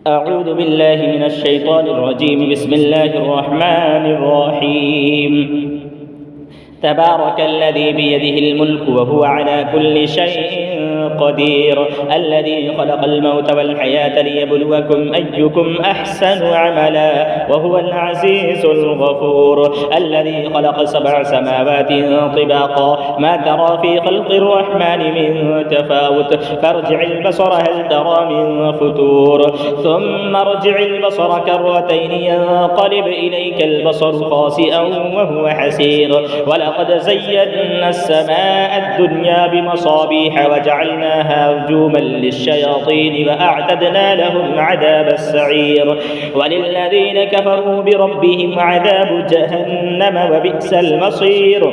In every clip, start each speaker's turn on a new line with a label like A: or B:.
A: أعوذ بالله من الشيطان الرجيم. بسم الله الرحمن الرحيم. تبارك الذي بيده الملك وهو على كل شيء قدير، الذي خلق الموت والحياة ليبلوكم أيكم أحسن عملا وهو العزيز الغفور، الذي خلق 7 سماوات طباقا ما ترى في خلق الرحمن من تفاوت، فارجع البصر هل ترى من فتور، ثم ارجع البصر كرتين ينقلب إليك البصر خاسئا وهو حسير، ولقد زينا السماء الدنيا بمصابيح وجعلناها رجوما للشياطين وأعتدنا لهم عذاب السعير، وللذين كفروا بربهم عذاب جهنم وبئس المصير.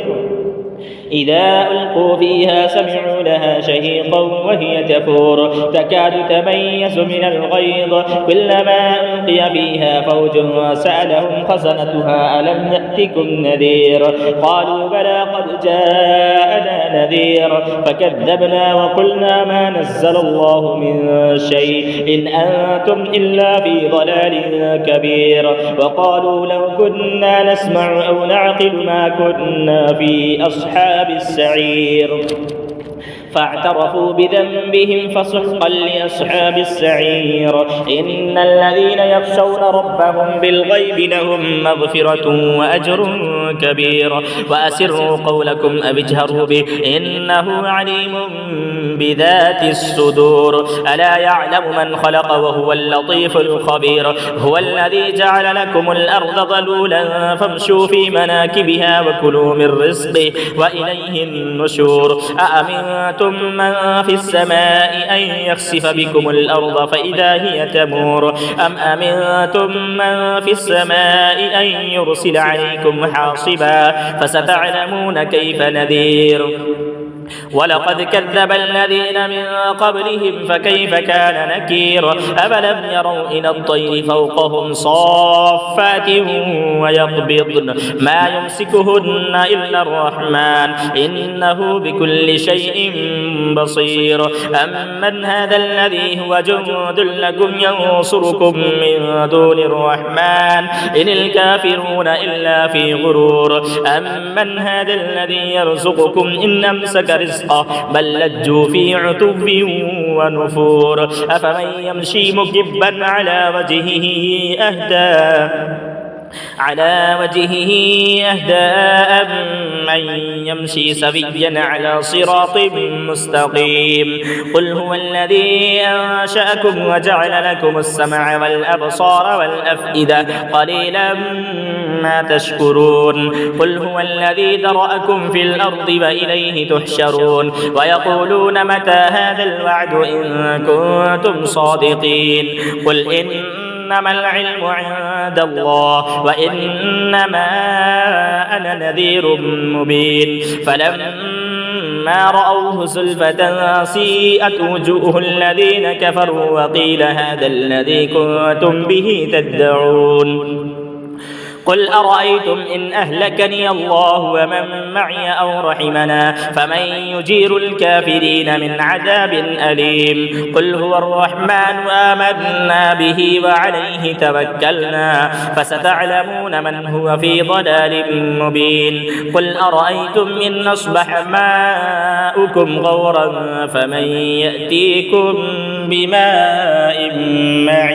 A: إذا ألقوا فيها سمعوا لها شهيقا وهي تفور تكاد تميز من الغيظ، كلما ألقي فيها فوج سألهم خزنتها ألم يأتكم نذير، قالوا بلى قد جاءنا نذير، فكذبنا وقلنا ما نزل الله من شيء إن أنتم إلا في ضلال كبير، وقالوا لو كنا نسمع أو نعقل ما كنا في أصحاب السعير، فاعترفوا بذنبهم فسحقا لأصحاب السعير. إن الذين يخشون ربهم بالغيب لهم مغفرة وأجر كبير، وأسروا قولكم أو اجهروا به إنه عليم بذات الصدور، ألا يعلم من خلق وهو اللطيف الخبير، هو الذي جعل لكم الأرض ذلولا فامشوا في مناكبها وكلوا من رزقه وإليه النشور. أأمنتم من في السماء أن يخسف بكم الأرض فإذا هي تمور، أم أمنتم من في السماء أن يرسل عليكم حاصبا فستعلمون كيف نذير. ولقد كذب الذين من قبلهم فكيف كان نكير، أفلم يروا إلى الطير فوقهم صافات ويقبضن ما يمسكهن إلا الرحمن إنه بكل شيء بصير. أمن هذا الذي هو جند لكم ينصركم من دون الرحمن إن الكافرون إلا في غرور، أمن هذا الذي يرزقكم إن أمسك رزقه بل لجوا في عتو ونفور، أفمن يمشي مكبا على وجهه أهدى من يمشي سويا على صراط مستقيم. قل هو الذي أنشأكم وجعل لكم السمع والأبصار والأفئدة قليلا ما تشكرون. قل هو الذي ذرأكم في الأرض وإليه تحشرون، ويقولون متى هذا الوعد إن كنتم صادقين. قل إنما العلم عند الله وإنما أنا نذير مبين. فلما رأوه زلفة سيئت وجوه الذين كفروا وقيل هذا الذي كنتم به تدعون. قل أرأيتم إن أهلكني الله ومن معي أو رحمنا فمن يجير الكافرين من عذاب أليم. قل هو الرحمن آمنا به وعليه توكلنا فستعلمون من هو في ضلال مبين. قل أرأيتم إن أصبح ماؤكم غورا فمن يأتيكم بماء معين